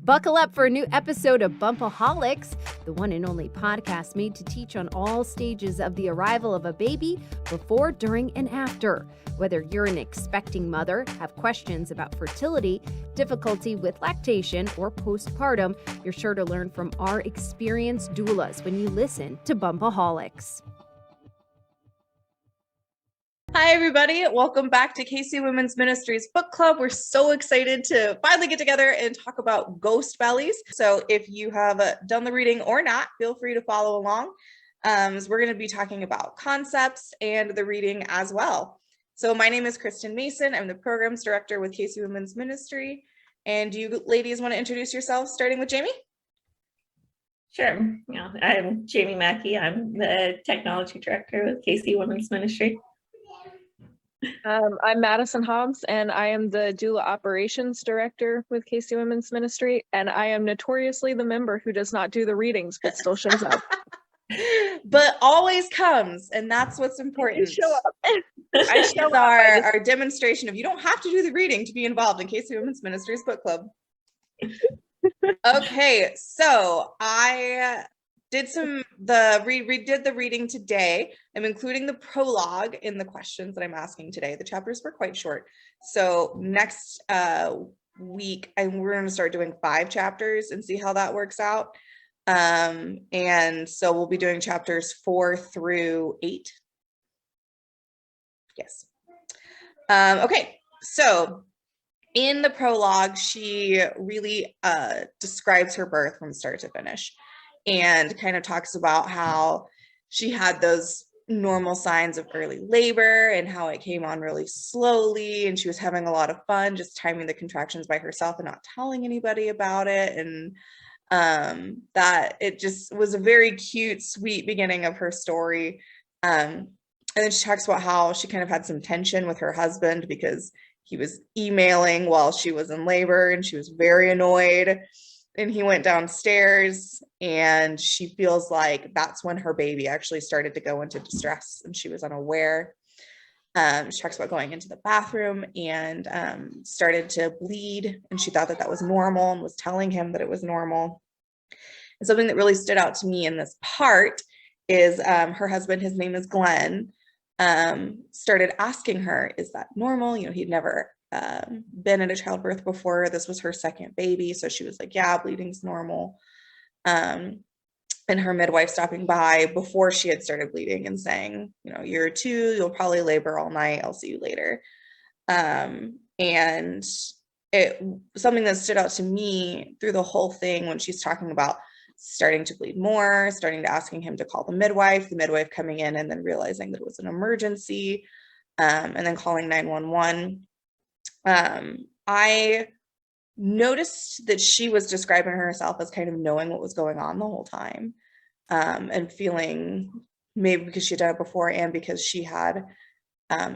Buckle up for a new episode of Bump-a-holics, the one and only podcast made to teach on all stages of the arrival of a baby, before, during, and after. Whether you're an expecting mother, have questions about fertility, difficulty with lactation, or postpartum, you're sure to learn from our experienced doulas when you listen to Bumpaholics. Hi, everybody. Welcome back to KC Women's Ministries Book Club. We're so excited to finally get together and talk about ghost bellies. So if you have done the reading or not, feel free to follow along. As we're going to be talking about concepts and the reading as well. So my name is Kristen Mason. I'm the programs director with KC Women's Ministry. And do you ladies want to introduce yourselves, starting with Jamie? Sure. Yeah, I'm Jamie Mackey. I'm the technology director with KC Women's Ministry. I'm Madison Hobbs, and I am the doula operations director with KC Women's Ministry, and I am notoriously the member who does not do the readings but still shows up. But always comes, and that's what's important. You show up. I show up. Our demonstration of you don't have to do the reading to be involved in KC Women's Ministries Book Club. Okay, so I did redid the reading today. I'm including the prologue in the questions that I'm asking today. The chapters were quite short. So next week, we're going to start doing 5 chapters and see how that works out. And so we'll be doing chapters 4 through 8. Yes. Okay, so in the prologue, she really describes her birth from start to finish, and kind of talks about how she had those normal signs of early labor and how it came on really slowly, and she was having a lot of fun just timing the contractions by herself and not telling anybody about it, and that it just was a very cute, sweet beginning of her story. And then she talks about how she kind of had some tension with her husband because he was emailing while she was in labor, and she was very annoyed. And he went downstairs, and she feels like that's when her baby actually started to go into distress, and she was unaware. She talks about going into the bathroom and started to bleed, and she thought that that was normal and was telling him that it was normal. And something that really stood out to me in this part is her husband, his name is Glenn, started asking her, is that normal? You know, he'd never been in a childbirth before. This was her second baby, so she was like, yeah, bleeding's normal. And her midwife stopping by before she had started bleeding and saying, you know, you're 2, you'll probably labor all night, I'll see you later. And it something that stood out to me through the whole thing when she's talking about starting to bleed more, starting to asking him to call the midwife coming in and then realizing that it was an emergency, and then calling 911. I noticed that she was describing herself as kind of knowing what was going on the whole time, and feeling, maybe because she had done it before and because she had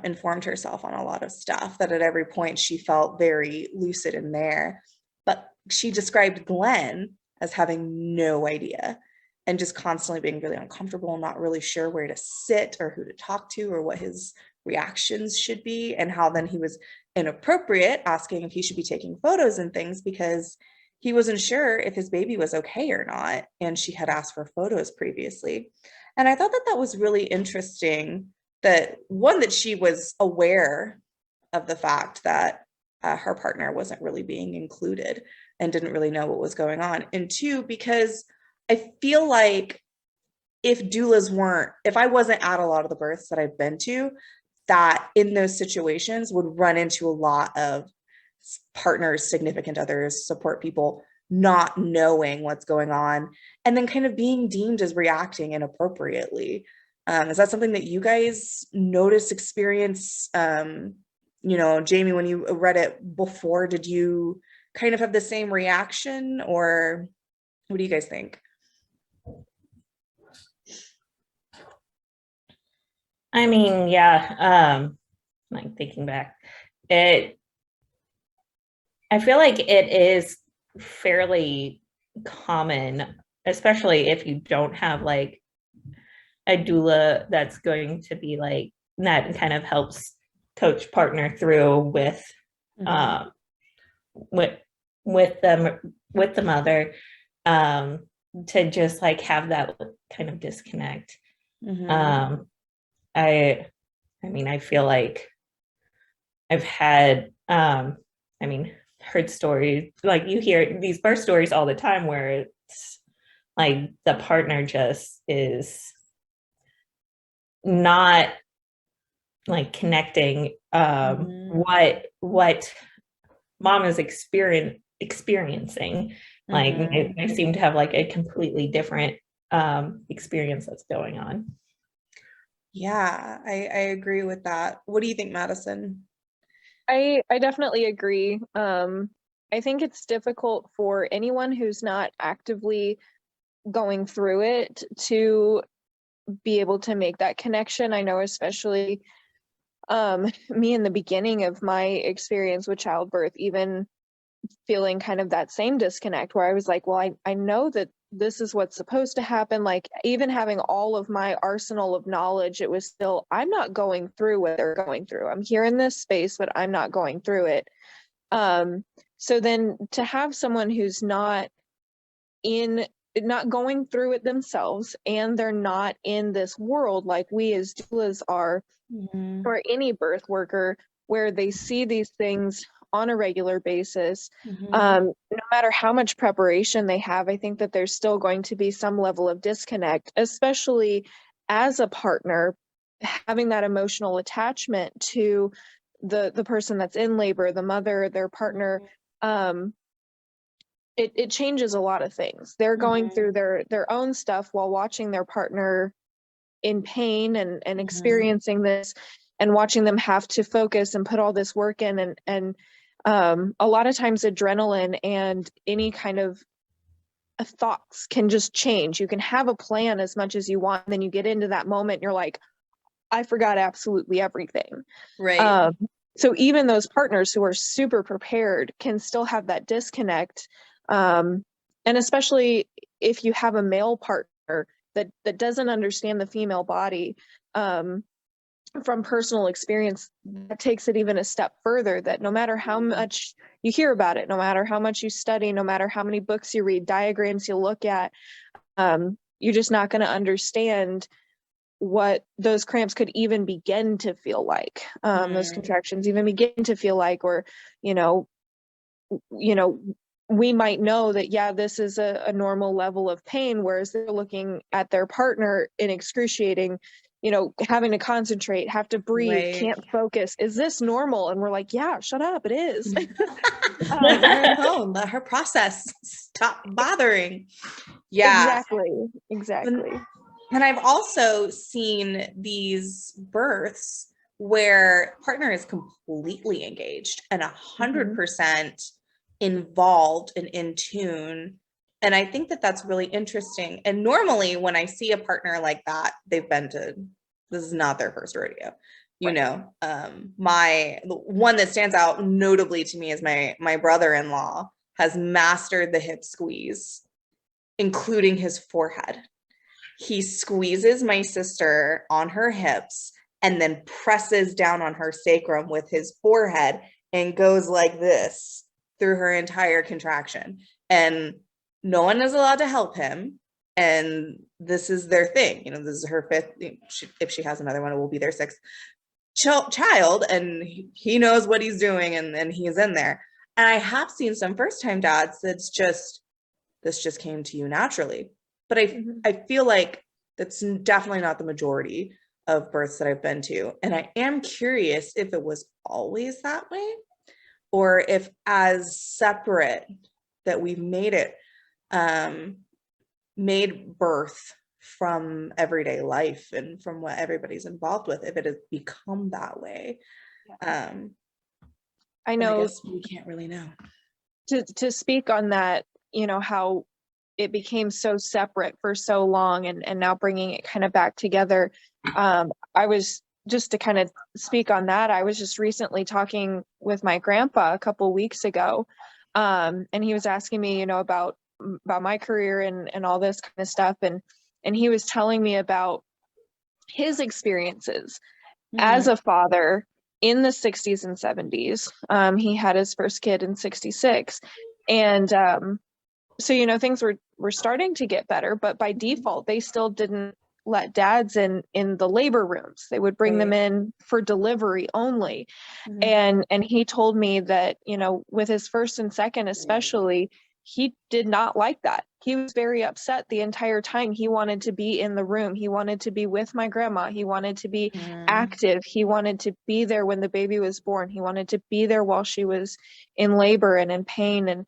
informed herself on a lot of stuff, that at every point she felt very lucid in there. But she described Glenn as having no idea and just constantly being really uncomfortable, not really sure where to sit or who to talk to or what his reactions should be, and how then he was inappropriate asking if he should be taking photos and things because he wasn't sure if his baby was okay or not, and she had asked for photos previously. And I thought that that was really interesting, that one, that she was aware of the fact that her partner wasn't really being included and didn't really know what was going on, and 2, because I feel like if I wasn't at a lot of the births that I've been to, that in those situations would run into a lot of partners, significant others, support people not knowing what's going on and then kind of being deemed as reacting inappropriately. Is that something that you guys notice, experience? You know, Jamie, when you read it before, did you kind of have the same reaction, or what do you guys think? I mean, yeah, like thinking back, I feel like it is fairly common, especially if you don't have like a doula that's going to be like, that kind of helps coach partner through with them with the mother, to just like have that kind of disconnect. Mhm. I mean, I feel like I've had, I mean, heard stories, like you hear these birth stories all the time where it's like the partner just is not like connecting Mhm. what mom is experiencing. Like Mhm. they seem to have like a completely different experience that's going on. Yeah, I agree with that. What do you think, Madison? I definitely agree. I think it's difficult for anyone who's not actively going through it to be able to make that connection. I know especially me in the beginning of my experience with childbirth, even feeling kind of that same disconnect where I was like, well, I know that this is what's supposed to happen. Like, even having all of my arsenal of knowledge, it was still, I'm not going through what they're going through. I'm here in this space, but I'm not going through it. So then to have someone who's not going through it themselves, and they're not in this world like we as doulas are, Mhm. or any birth worker, where they see these things on a regular basis, Mhm. no matter how much preparation they have, I think that there's still going to be some level of disconnect, especially as a partner, having that emotional attachment to the person that's in labor, the mother, their partner. um, it changes a lot of things. They're going through Mhm. their own stuff while watching their partner in pain and Mhm. experiencing this, and watching them have to focus and put all this work in, and a lot of times adrenaline and any kind of thoughts can just change. You can have a plan as much as you want, and then you get into that moment and you're like, I forgot absolutely everything. Right. um, so even those partners who are super prepared can still have that disconnect. um, and especially if you have a male partner that doesn't understand the female body, um, from personal experience, that takes it even a step further, that no matter how much you hear about it, no matter how much you study, no matter how many books you read, diagrams you look at, you're just not going to understand what those cramps could even begin to feel like, those Mm. contractions even begin to feel like, or you know you know we might know that, yeah, this is a normal level of pain, whereas they're looking at their partner in excruciating, having to concentrate, have to breathe, Right. can't focus. Is this normal? And we're like, yeah, shut up, it is. Leave um, her alone. Let her process. Stop bothering. Yeah. exactly. And I've also seen these births where partner is completely engaged and Mhm. 100% involved and in tune. And I think that that's really interesting. And normally when I see a partner like that, this is not their first rodeo. Right. My the one that stands out notably to me is my brother-in-law has mastered the hip squeeze, including his forehead. He squeezes my sister on her hips and then presses down on her sacrum with his forehead and goes like this through her entire contraction. And no one is allowed to help him. And this is their thing. This is her fifth. If she has another one, it will be their sixth child. And he knows what he's doing, and he's in there. And I have seen some first time dads that's this just came to you naturally. But Mhm. I feel like that's definitely not the majority of births that I've been to. And I am curious if it was always that way, or if as separate that we've um, made birth from everyday life and from what everybody's involved with, if it has become that way. Um, I and I know, guess we can't really know. to speak on that, how it became so separate for so long, and now bringing it kind of back together. I was just to kind of speak on that. I was just recently talking with my grandpa a couple weeks ago, and he was asking me, about my career and all this kind of stuff, and he was telling me about his experiences as Mm-hmm. a father in the 60s and 70s. He had his first kid in 66, and so things were starting to get better, but by default they still didn't let dads in the labor rooms. They would bring them in for delivery only. And he told me that, with his first and second especially, he did not like that. He was very upset the entire time. He wanted to be in the room. He wanted to be with my grandma. He wanted to be active. He wanted to be there when the baby was born. He wanted to be there while she was in labor and in pain. And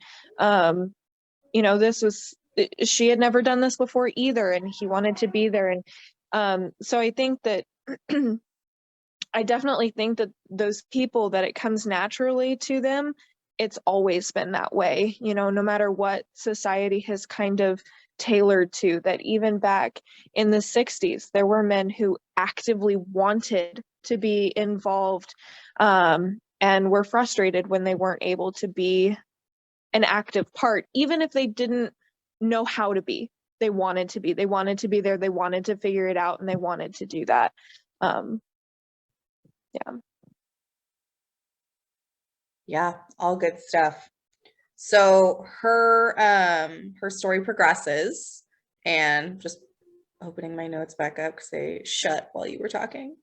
she had never done this before either, and he wanted to be there. And so I think that I definitely think that those people that it comes naturally to them, it's always been that way, no matter what society has kind of tailored to, that even back in the 60s, there were men who actively wanted to be involved, and were frustrated when they weren't able to be an active part, even if they didn't know how to be. They wanted to be there, they wanted to figure it out, and they wanted to do that. Yeah, all good stuff. So her story progresses, and just opening my notes back up because they shut while you were talking.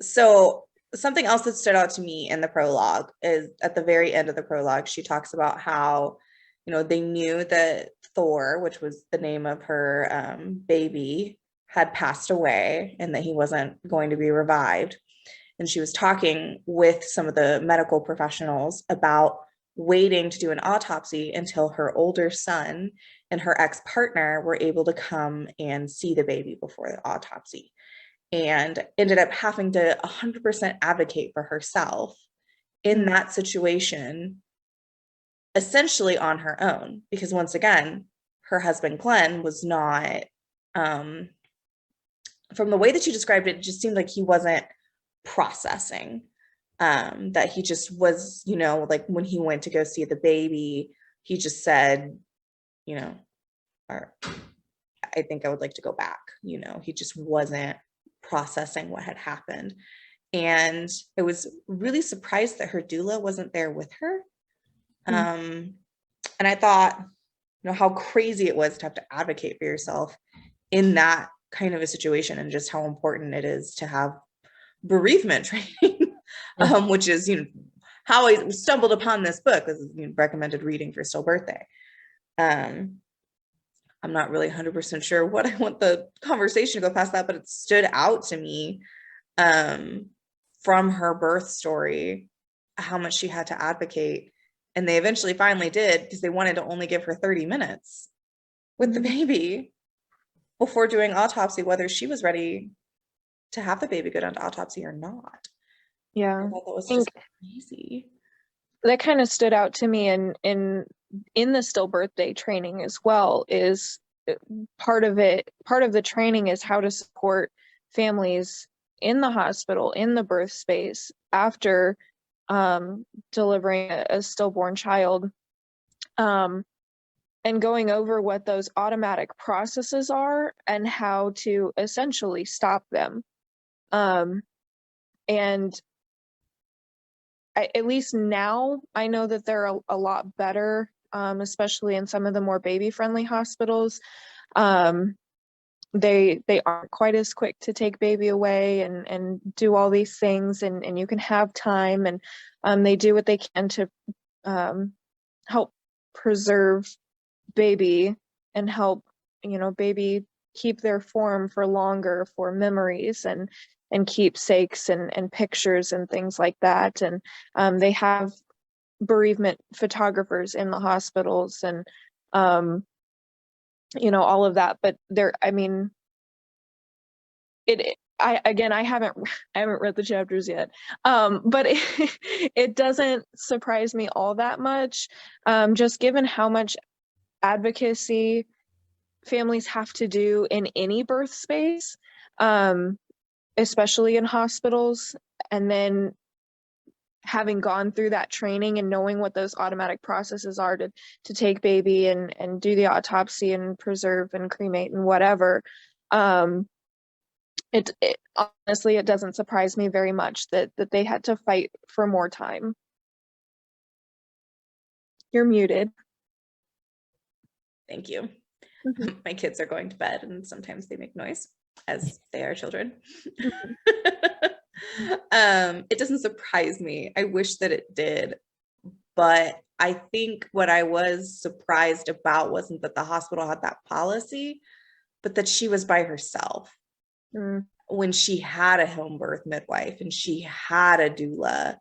So something else that stood out to me in the prologue is at the very end of the prologue, she talks about how, they knew that Thor, which was the name of her baby, had passed away and that he wasn't going to be revived. And she was talking with some of the medical professionals about waiting to do an autopsy until her older son and her ex-partner were able to come and see the baby before the autopsy, and ended up having to 100% advocate for herself in that situation, essentially on her own, because once again, her husband Glenn was not, from the way that she described it, it just seemed like he wasn't processing, that he just was, like when he went to go see the baby, he just said, or I think I would like to go back. He just wasn't processing what had happened. And I was really surprised that her doula wasn't there with her. And I thought, how crazy it was to have to advocate for yourself in that kind of a situation, and just how important it is to have bereavement training, which is, how I stumbled upon this book. This is recommended reading for Still Birthday. I'm not really 100% sure what I want the conversation to go past that, but it stood out to me, from her birth story, how much she had to advocate. And they eventually finally did, because they wanted to only give her 30 minutes with the baby before doing autopsy, whether she was ready to have the baby go down to autopsy or not. Yeah, I thought that was just crazy. That kind of stood out to me in the Still Birthday training as well. Is part of the training is how to support families in the hospital, in the birth space, after delivering a stillborn child, and going over what those automatic processes are and how to essentially stop them. And at least now I know that they're a lot better, especially in some of the more baby-friendly hospitals. They aren't quite as quick to take baby away and do all these things, and you can have time, and they do what they can to help preserve baby and help baby keep their form for longer, for memories and keepsakes and pictures and things like that. And they have bereavement photographers in the hospitals, and all of that. But I haven't read the chapters yet, but it doesn't surprise me all that much, just given how much advocacy families have to do in any birth space, especially in hospitals. And then having gone through that training and knowing what those automatic processes are to take baby and do the autopsy and preserve and cremate and whatever, it honestly, it doesn't surprise me very much that they had to fight for more time. You're muted. Thank you. Mhm. My kids are going to bed and sometimes they make noise, as they are children. It doesn't surprise me. I wish that it did. But I think what I was surprised about wasn't that the hospital had that policy, but that she was by herself Mm. when she had a home birth midwife and she had a doula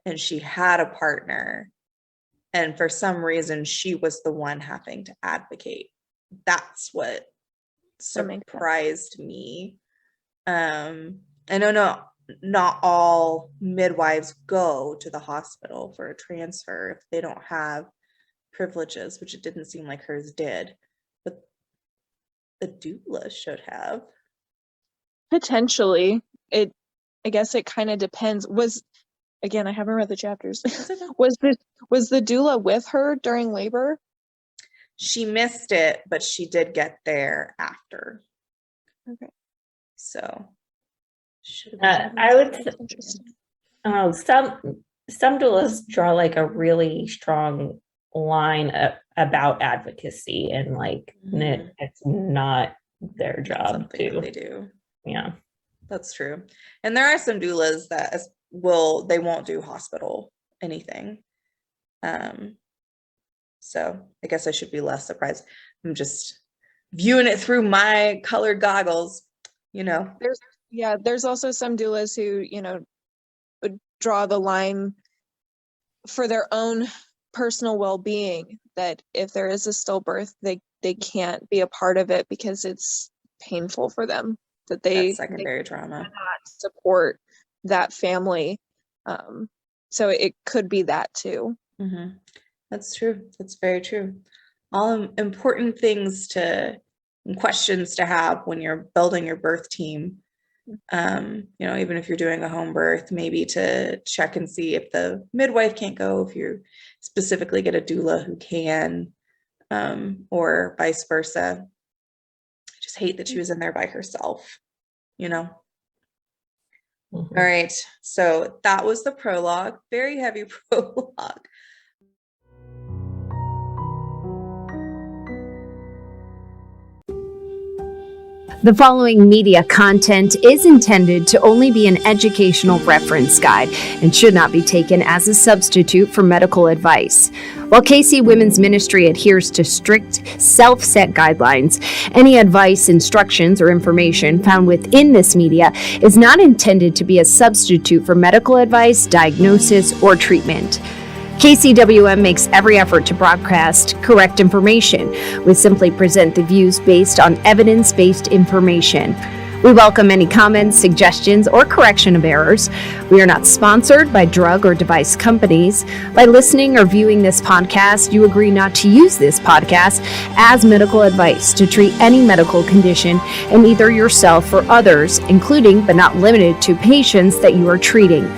and she had a partner. And for some reason, she was the one having to advocate. That's what That makes sense. surprised me. I know not all midwives go to the hospital for a transfer if they don't have privileges, which it didn't seem like hers did, but the doula should have. Potentially. I guess it kind of depends. Again, I haven't read the chapters. okay. was the doula with her during labor? She missed it, but she did get there after. Okay. So should have been I would That's interesting. some doulas draw like a really strong line about advocacy, and like it's not their job something that they to. do. Yeah. That's true. And there are some doulas that they won't do hospital anything. So I guess I should be less surprised. I'm just viewing it through my colored goggles, you know. There's also some doulas who, would draw the line for their own personal well-being, that if there is a stillbirth, they can't be a part of it because it's painful for them, that they That's secondary trauma. cannot support that family. So it could be that too. Mm-hmm. That's true. That's very true. All important things and questions to have when you're building your birth team. Even if you're doing a home birth, maybe to check and see if the midwife can't go, if you specifically get a doula who can, or vice versa. I just hate that she was in there by herself, Mhm. All right. So that was the prologue, very heavy prologue. The following media content is intended to only be an educational reference guide and should not be taken as a substitute for medical advice. While KC Women's Ministry adheres to strict self-set guidelines, any advice, instructions, or information found within this media is not intended to be a substitute for medical advice, diagnosis, or treatment. KCWM makes every effort to broadcast correct information. We simply present the views based on evidence-based information. We welcome any comments, suggestions, or correction of errors. We are not sponsored by drug or device companies. By listening or viewing this podcast, you agree not to use this podcast as medical advice to treat any medical condition in either yourself or others, including but not limited to patients that you are treating.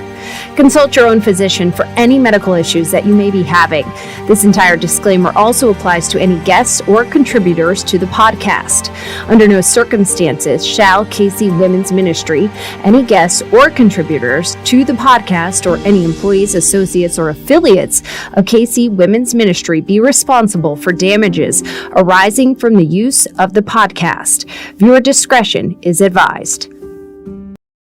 Consult your own physician for any medical issues that you may be having. This entire disclaimer also applies to any guests or contributors to the podcast. Under no circumstances shall KC Women's Ministry, any guests or contributors to the podcast, or any employees, associates, or affiliates of KC Women's Ministry be responsible for damages arising from the use of the podcast. Viewer discretion is advised.